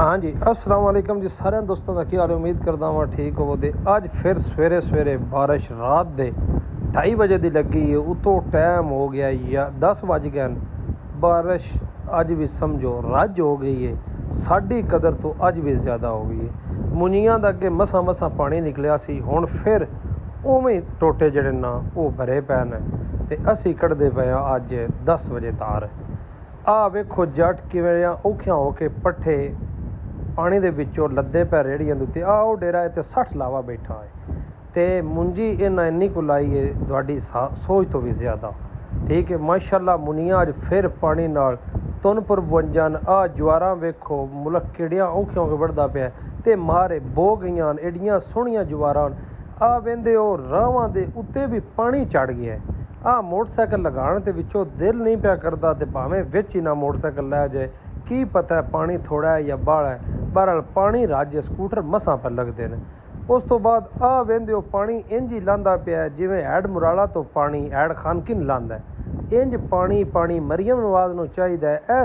हाँ जी, अस्सलाम वालेकुम जी। सारे दोस्तों का क्या हाल है? उम्मीद करदा हाँ ठीक हो। तो अज फिर सवेरे सवेरे बारिश रात दे 2:30 बजे की लगी है। उतो टाइम हो गया या 10 बज गए। बारिश अज भी समझो रज हो गई है। साड़ी कदर तो अज भी ज़्यादा हो गई है। मुनियां दा अगे मसा मसा पानी निकलिया सी, हुण फिर उवें टोटे जड़े ना वो भरे पै ने ते असी कढ़दे पे हाँ अज 10 बजे तार। आ वेखो जट किवें औखियां हो के पट्ठे पानी दे विचों लद्दे पै रेहड़ियां दे उत्ते। आ डेरा है तो 60 लावा बैठा है ते मुंजी इन्ना इन्नी को लाई है तुहाडी सोच तो भी ज़्यादा। ठीक है, माशाअल्लाह मुनियां अज फिर पानी नाल तुनपुर बंजन। आ ज्वारां वेखो मुल्क केड़ियां औखियां होके बढ़दा पिया ते मारे बो गईयां एडियां सोहणियां ज्वारां। आ वेंदे हो रावां दे उत्ते भी पानी चढ़ गया है। आ मोटरसाइकिल लगाने ते विचों दिल नहीं पिया करदा ते भावें विच ही ना मोटरसाइकिल लै जाए, की पता है पानी थोड़ा है या बाहला है। बहरहाल पानी रज स्कूटर मसां पर लगते हैं। उस तो बाद आ वेंदे हो पानी इंज ही लांदा पिया जिवें हैड मुराला तो पानी हैड खानकिन लांदा है। इंज पानी पानी मरियम नवाज नूं चाहिदा है।